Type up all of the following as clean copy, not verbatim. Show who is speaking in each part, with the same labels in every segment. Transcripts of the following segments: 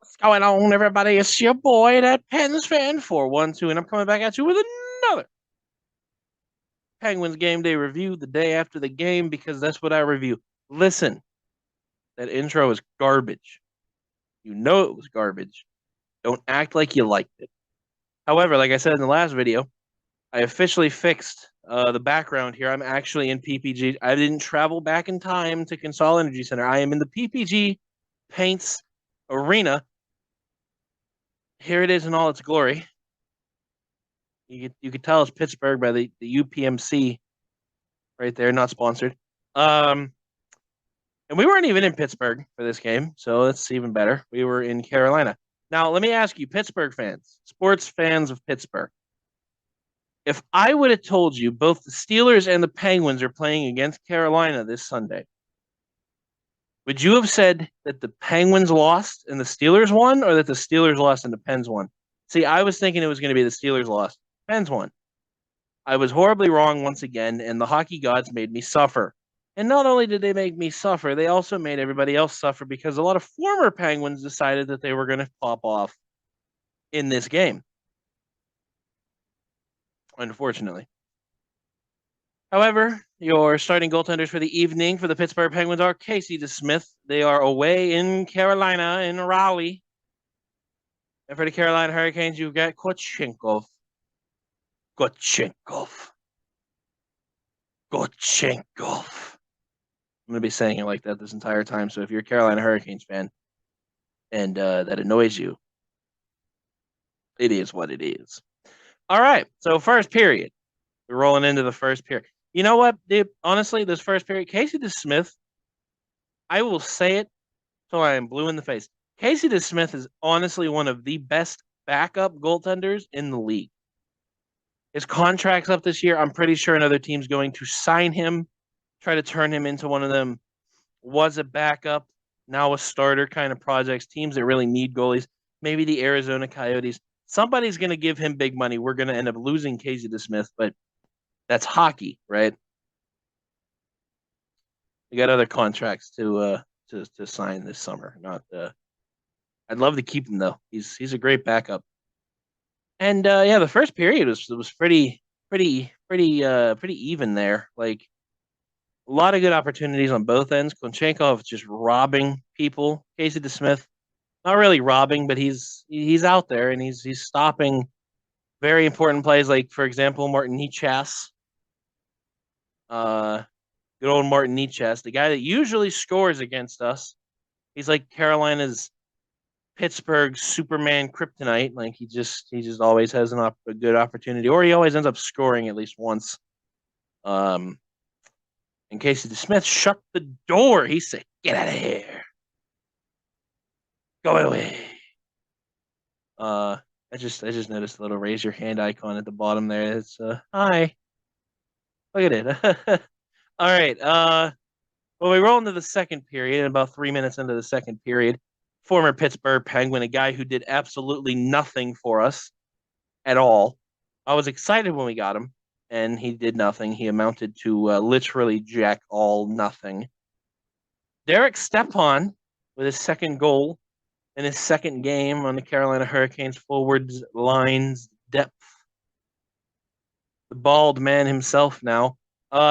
Speaker 1: What's going on, everybody? It's your boy, that Pens fan 412, and I'm coming back at you with another Penguins game day review the day after the game because that's what I review. Listen, that intro is garbage. You know it was garbage. Don't act like you liked it. However, like I said in the last video, I officially fixed the background here. I'm actually in PPG. I didn't travel back in time to Consol Energy Center. I am in the PPG Paints Arena. Here it is in all its glory. You could tell it's Pittsburgh by the UPMC right there, not sponsored. And we weren't even in Pittsburgh for this game, so that's even better. We were in Carolina. Now, let me ask you, Pittsburgh fans, sports fans of Pittsburgh, if I would have told you both the Steelers and the Penguins are playing against Carolina this Sunday, would you have said that the Penguins lost and the Steelers won, or that the Steelers lost and the Pens won? See, I was thinking it was going to be the Steelers lost. Pens won. I was horribly wrong once again, and the hockey gods made me suffer. And not only did they make me suffer, they also made everybody else suffer because a lot of former Penguins decided that they were going to pop off in this game, unfortunately. However, your starting goaltenders for the evening for the Pittsburgh Penguins are Casey DeSmith. They are away in Carolina, in Raleigh. And for the Carolina Hurricanes, you've got Kochenkov. Kochenkov. Kochenkov. I'm going to be saying it like that this entire time. So if you're a Carolina Hurricanes fan and that annoys you, it is what it is. All right. So first period. We're rolling into the first period. You know what, dude? Honestly, this first period, Casey DeSmith, I will say it till I am blue in the face. Casey DeSmith is honestly one of the best backup goaltenders in the league. His contract's up this year. I'm pretty sure another team's going to sign him, try to turn him into one of them was a backup, now a starter kind of projects, teams that really need goalies, maybe the Arizona Coyotes. Somebody's going to give him big money. We're going to end up losing Casey DeSmith, but that's hockey, right? We got other contracts to sign this summer. Not I'd love to keep him though. He's a great backup. And yeah, the first period was pretty even there. Like a lot of good opportunities on both ends. Konchenkov just robbing people. Casey DeSmith, not really robbing, but he's out there and he's stopping very important plays. Like for example, Martin Necas. Good old Martin Necas, the guy that usually scores against us. He's like Carolina's Pittsburgh Superman kryptonite. Like he just always has a good opportunity, or he always ends up scoring at least once. Um, and Casey DeSmith shut the door. He said, "Get out of here, go away." I just noticed the little raise your hand icon at the bottom there. It's hi. Look at it. All right. Well, we roll into the second period, and about 3 minutes into the second period, former Pittsburgh Penguin, a guy who did absolutely nothing for us at all. I was excited when we got him, and he did nothing. He amounted to literally jack all nothing. Derek Stepan with his second goal in his second game on the Carolina Hurricanes forwards lines depth. The bald man himself now.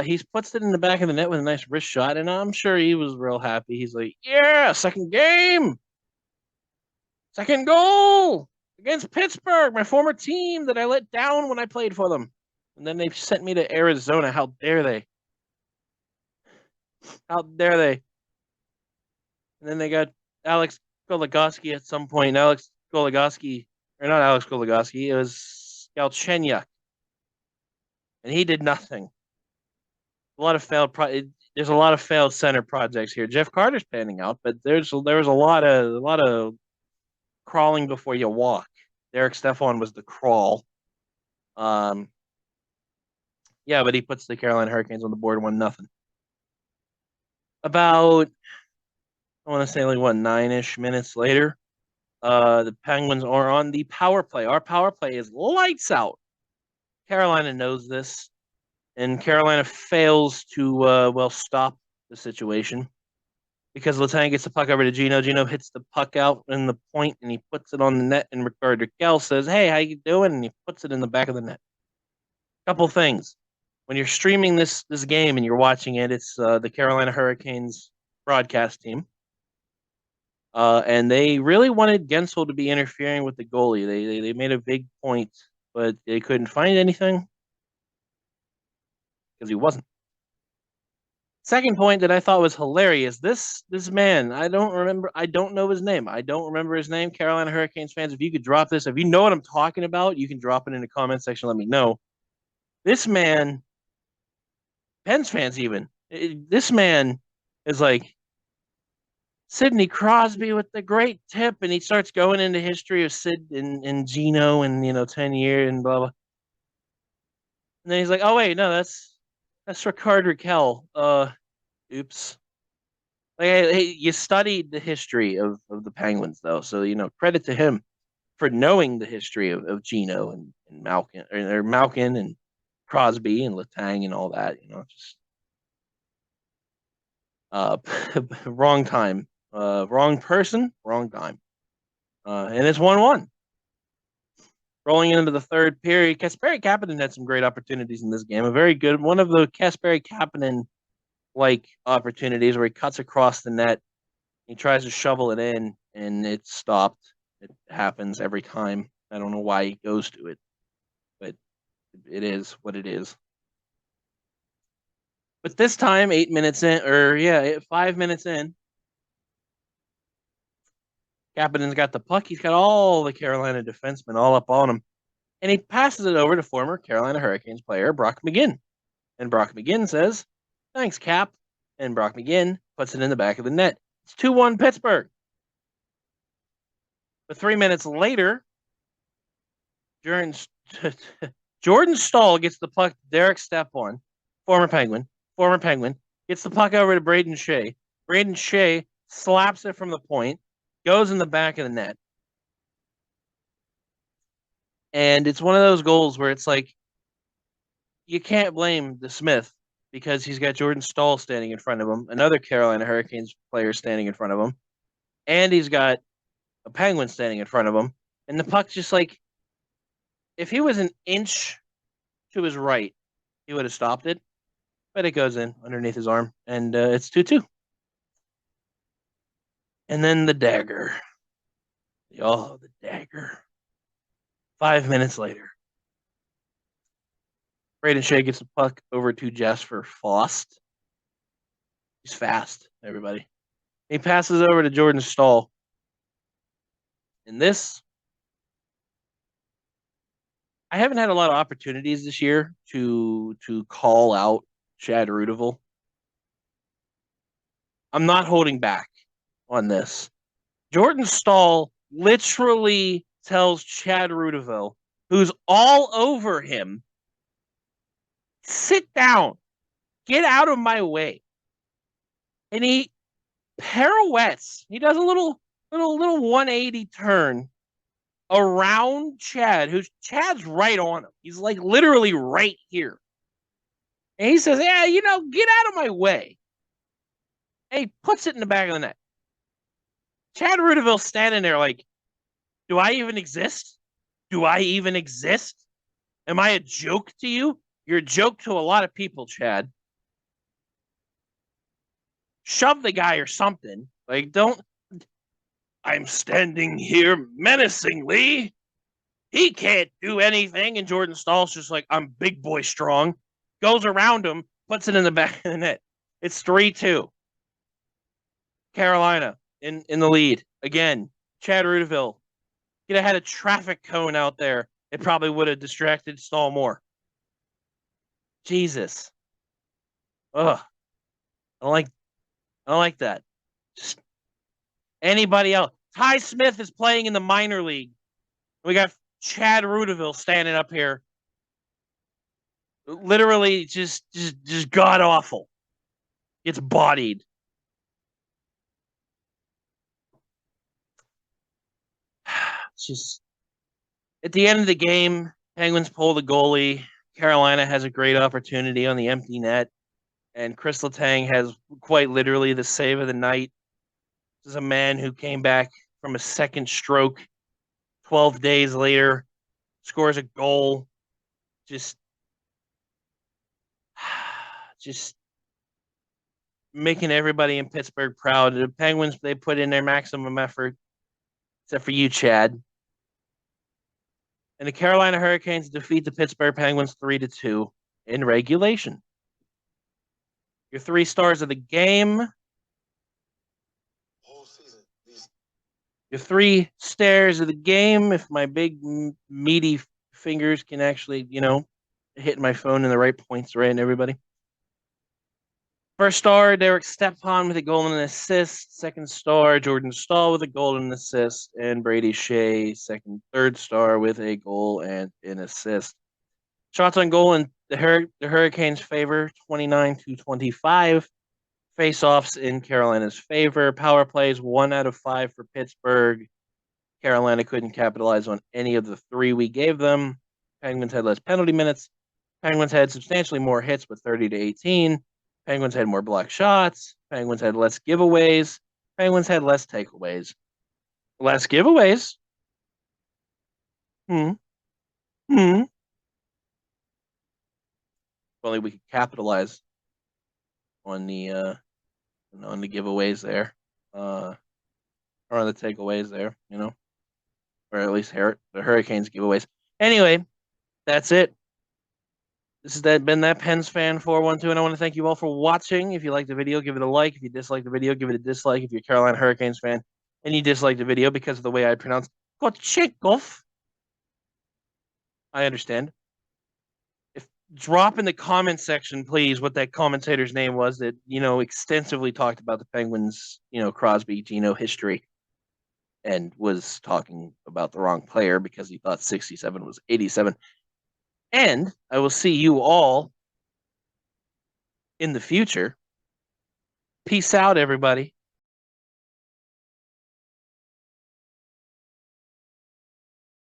Speaker 1: He's puts it in the back of the net with a nice wrist shot, and I'm sure he was real happy. He's like, "Yeah, second game, second goal against Pittsburgh, my former team that I let down when I played for them, and then they sent me to Arizona. How dare they? How dare they?" And then they got Alex Goligoski at some point. Alex Goligoski, or not Alex Goligoski, it was Galchenyuk, and he did nothing. A lot of there's a lot of failed center projects here. Jeff Carter's panning out, but there was a lot of crawling before you walk. Derek Stepan was the crawl. Um, yeah, but he puts the Carolina Hurricanes on the board 1-0. About I want to say like what 9-ish minutes later, the Penguins are on the power play. Our power play is lights out. Carolina knows this, and Carolina fails to stop the situation. because Letang gets the puck over to Gino. Gino hits the puck out in the point, and he puts it on the net. And Ricardo Raquel says, "Hey, how you doing?" And he puts it in the back of the net. Couple things. When you're streaming this game and you're watching it, it's the Carolina Hurricanes broadcast team. And they really wanted Gensel to be interfering with the goalie. They made a big point, but they couldn't find anything because he wasn't. Second point that I thought was hilarious. This man, I don't know his name. I don't remember his name. Carolina Hurricanes fans, if you could drop this, if you know what I'm talking about, you can drop it in the comment section. Let me know. This man, Pens fans even, this man is like Sidney Crosby with the great tip, and he starts going into history of Sid and Gino and 10 years and blah blah. And then he's like, "Oh wait, no, that's Ricardo Raquel. Oops." Like, hey, you studied the history of the Penguins though, so credit to him for knowing the history of Gino and Malkin or Malkin and Crosby and Letang and all that. Just uh, wrong time, wrong person, wrong time, and it's 1-1. Rolling into the third period, Kasperi Kapanen had some great opportunities in this game. A very good one of the Kasperi Kapanen like opportunities where he cuts across the net. He tries to shovel it in, and it's stopped. It happens every time. I don't know why he goes to it, but it is what it is. But this time, 8 minutes in, 5 minutes in, Kapanen's got the puck. He's got all the Carolina defensemen all up on him. And he passes it over to former Carolina Hurricanes player Brock McGinn. And Brock McGinn says, "Thanks, Cap." And Brock McGinn puts it in the back of the net. It's 2-1 Pittsburgh. But 3 minutes later, Jordan Staal gets the puck. Derek Stepan, former Penguin, gets the puck over to Braden Shea. Braden Shea slaps it from the point, goes in the back of the net. And it's one of those goals where it's like, you can't blame the Smith because he's got Jordan Staal standing in front of him, another Carolina Hurricanes player standing in front of him, and he's got a Penguin standing in front of him. And the puck's just like, if he was an inch to his right, he would have stopped it. But it goes in underneath his arm, and it's 2-2. And then the dagger. The dagger. 5 minutes later, Braden Shea gets the puck over to Jasper Faust. He's fast, everybody. He passes over to Jordan Staal. And this, I haven't had a lot of opportunities this year to call out Chad Rudivel. I'm not holding back on this. Jordan Staal literally tells Chad Rudivel, who's all over him, "Sit down, get out of my way." And he pirouettes. He does a little 180 turn around Chad, Chad's right on him. He's like literally right here. And he says, "Yeah, get out of my way." And he puts it in the back of the net. Chad Rudivel's standing there like, "Do I even exist? Do I even exist? Am I a joke to you? You're a joke to a lot of people, Chad. Shove the guy or something. Like, don't." "I'm standing here menacingly. He can't do anything." And Jordan Staal's just like, "I'm big boy strong." Goes around him, puts it in the back of the net. It's 3-2. Carolina in the lead. Again, Chad Rudivel. He'd have had a traffic cone out there. It probably would have distracted Staal more. Jesus. Ugh. I don't like that. Just anybody else. Ty Smith is playing in the minor league. We got Chad Rudivel standing up here. Literally just god awful. Gets bodied. Just at the end of the game, Penguins pull the goalie. Carolina has a great opportunity on the empty net, and Chris Letang has quite literally the save of the night. This is a man who came back from a second stroke 12 days later, scores a goal, just just making everybody in Pittsburgh proud. The Penguins, they put in their maximum effort, except for you, Chad. And the Carolina Hurricanes defeat the Pittsburgh Penguins 3-2 in regulation. Your 3 stars of the game. Your 3 stars of the game. If my big meaty fingers can actually, hit my phone in the right points, right? And everybody. First star, Derek Stepan with a goal and an assist. Second star, Jordan Staal with a goal and an assist. And Brady Shea, third star with a goal and an assist. Shots on goal in the Hurricanes' favor, 29-25. Face-offs in Carolina's favor. Power plays, 1 out of 5 for Pittsburgh. Carolina couldn't capitalize on any of the 3 we gave them. Penguins had less penalty minutes. Penguins had substantially more hits with 30-18. Penguins had more block shots. Penguins had less giveaways. Penguins had less takeaways. Less giveaways. Hmm. Hmm. If only we could capitalize on the giveaways there, or on the takeaways there, or at least the Hurricanes giveaways. Anyway, that's it. This has been that Pens fan 412, and I want to thank you all for watching. If you liked the video, give it a like. If you dislike the video, give it a dislike. If you're a Carolina Hurricanes fan and you dislike the video because of the way I pronounce Kochikov, I understand. Drop in the comment section, please, what that commentator's name was that, extensively talked about the Penguins, Crosby, Gino history and was talking about the wrong player because he thought 67 was 87. And I will see you all in the future. Peace out, everybody.